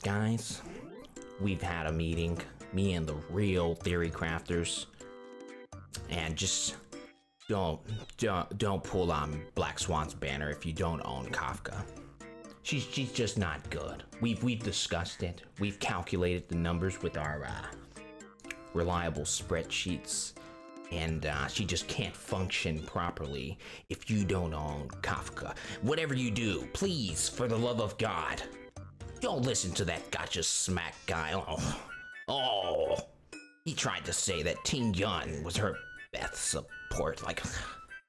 Guys, we've had a meeting, me and the real theory crafters, and just don't pull on Black Swan's banner if you don't own Kafka. She's just not good. We've discussed it. We've calculated the numbers with our reliable spreadsheets, and she just can't function properly if you don't own Kafka. Whatever you do, please, for the love of God, don't listen to that Gacha smack guy. Oh, he tried to say that Ting Yun was her best support. Like,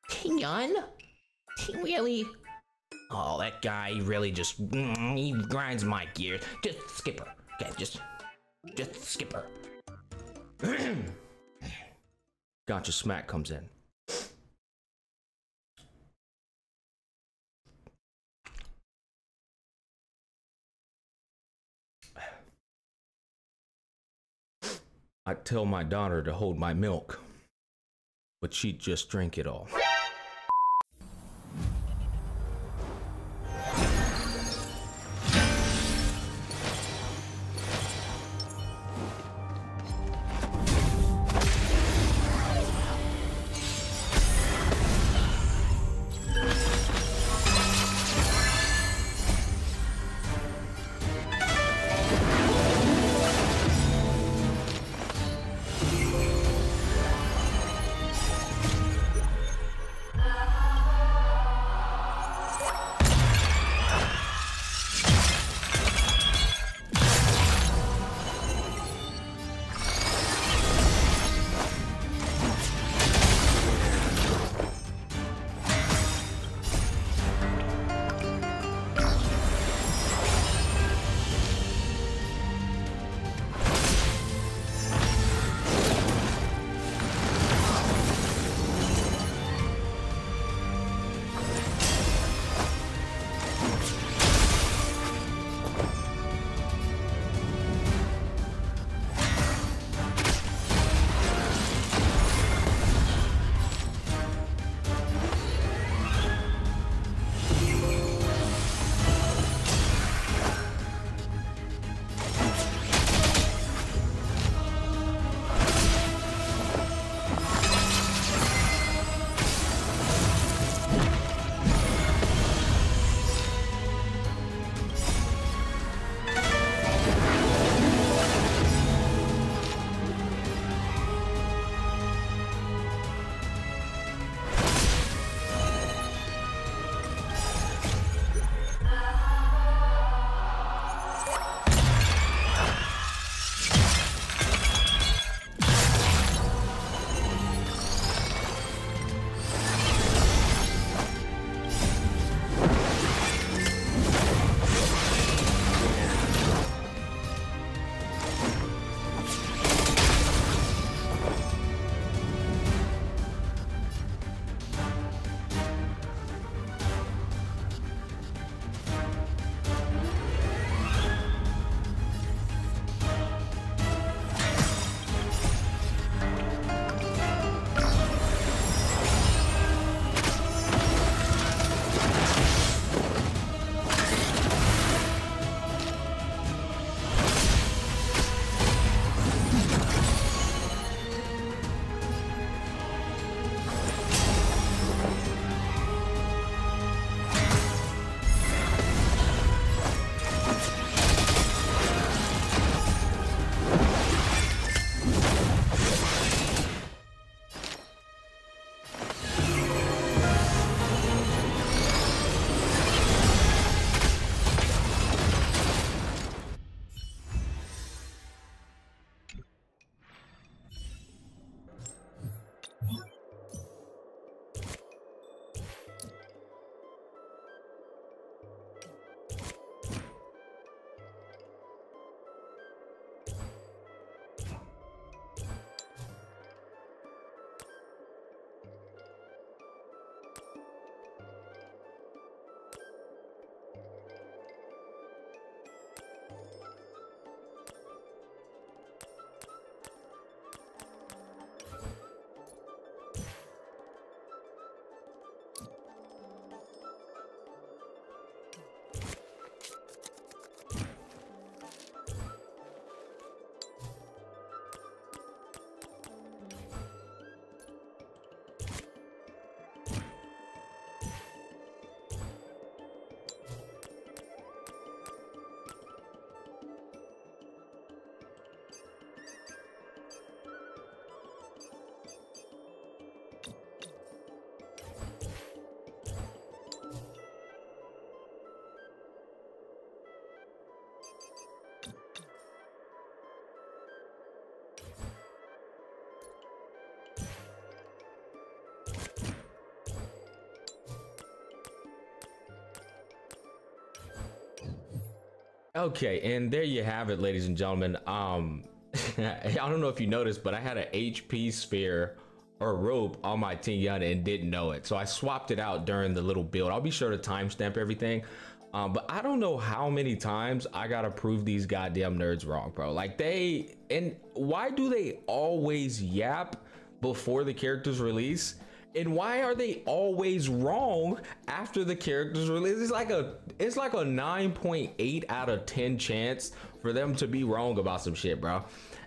Ting Yun? Really? Oh, that guy really just, he grinds my gears. Just skip her. Okay, just skip her. Gacha smack comes in. I tell my daughter to hold my milk, but she'd just drink it all. Okay, and there you have it, ladies and gentlemen. I don't know if you noticed, but I had an HP sphere or rope on my Ting Yun and didn't know it. So I swapped it out during the little build. I'll be sure to timestamp everything. But I don't know how many times I gotta prove these goddamn nerds wrong, bro. Like and why do they always yap before the character's release? And why are they always wrong after the character's release? It's like a 9.8 out of 10 chance for them to be wrong about some shit, bro.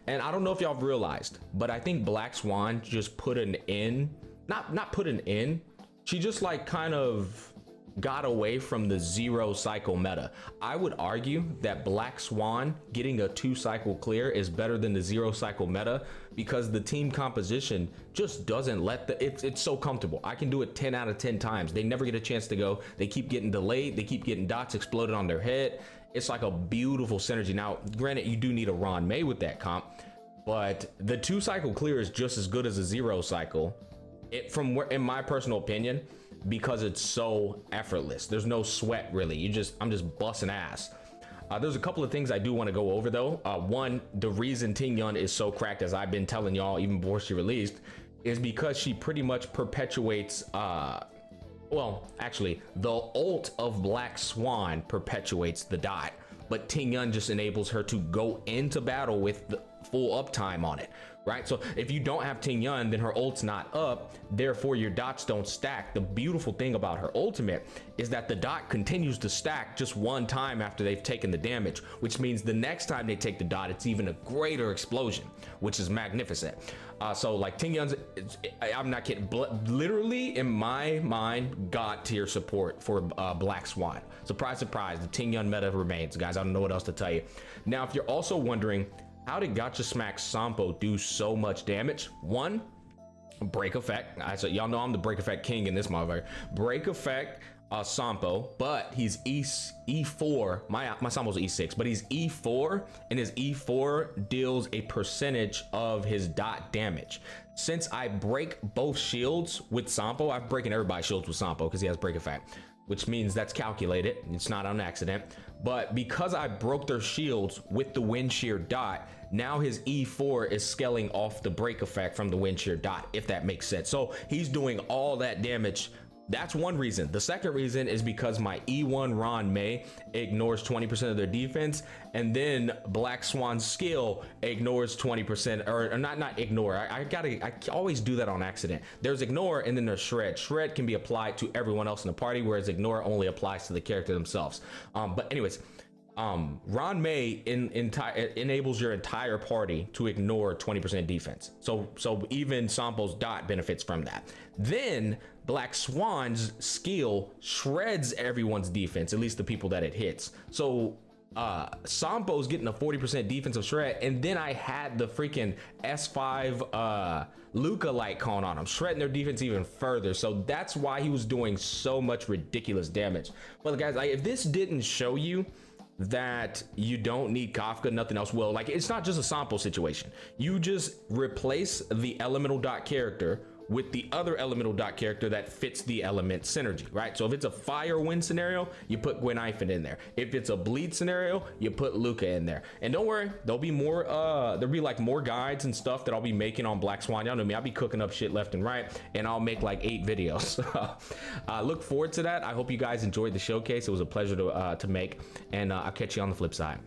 And I don't know if y'all have realized, but I think Black Swan just put an in, not put an in. She just like kind of got away from the 0 cycle meta. I would argue that Black Swan getting a 2 cycle clear is better than the 0 cycle meta because the team composition just doesn't let it's so comfortable. I can do it 10 out of 10 times. They never get a chance to go. They keep getting delayed. They keep getting dots exploded on their head. It's like a beautiful synergy. Now, granted, you do need a Ron May with that comp, but the 2 cycle clear is just as good as a 0 cycle. In my personal opinion, because it's so effortless. There's no sweat really. I'm just busting ass. There's a couple of things I do want to go over though. One, the reason Ting Yun is so cracked, as I've been telling y'all even before she released, is because she pretty much perpetuates, well, actually, the ult of Black Swan perpetuates the dot, but Ting Yun just enables her to go into battle with the full uptime on it, right? So if you don't have Ting Yun, then her ult's not up, therefore your dots don't stack. The beautiful thing about her ultimate is that the dot continues to stack just one time after they've taken the damage, which means the next time they take the dot, it's even a greater explosion, which is magnificent. So like Ting Yun's, I'm not kidding, literally in my mind, God tier support for Black Swan. Surprise, surprise, the Ting Yun meta remains, guys. I don't know what else to tell you. Now, if you're also wondering, how did Gacha Smack Sampo do so much damage? One, break effect. So y'all know I'm the break effect king in this motherfucker. Break effect Sampo, but he's E4. My Sampo's E6, but he's E4, and his E4 deals a percentage of his dot damage. Since I break both shields with Sampo, I'm breaking everybody's shields with Sampo because he has break effect, which means that's calculated. It's not on accident. But because I broke their shields with the wind shear dot, now his E4 is scaling off the break effect from the wind shear dot, if that makes sense. So he's doing all that damage. That's one reason. The second reason is because my E1 Ron May ignores 20% of their defense, and then Black Swan's skill ignores 20%, or not ignore. I always do that on accident. There's ignore, and then there's shred. Shred can be applied to everyone else in the party, whereas ignore only applies to the character themselves. But anyways, Ron May enables your entire party to ignore 20% defense. So even Sampo's dot benefits from that. Then Black Swan's skill shreds everyone's defense, at least the people that it hits. So Sampo's getting a 40% defensive shred, and then I had the freaking S5 Luca light con on him, shredding their defense even further. So that's why he was doing so much ridiculous damage. But guys, if this didn't show you that you don't need Kafka, nothing else will. Like, it's not just a Sampo situation. You just replace the elemental dot character with the other elemental dot character that fits the element synergy, right? So if it's a fire wind scenario, you put Gwen Ifen in there. If it's a bleed scenario, you put Luca in there. And don't worry, there'll be more, there'll be like more guides and stuff that I'll be making on Black Swan. Y'all know me, I'll be cooking up shit left and right, and I'll make like 8 videos. Look forward to that. I hope you guys enjoyed the showcase. It was a pleasure to make, and I'll catch you on the flip side.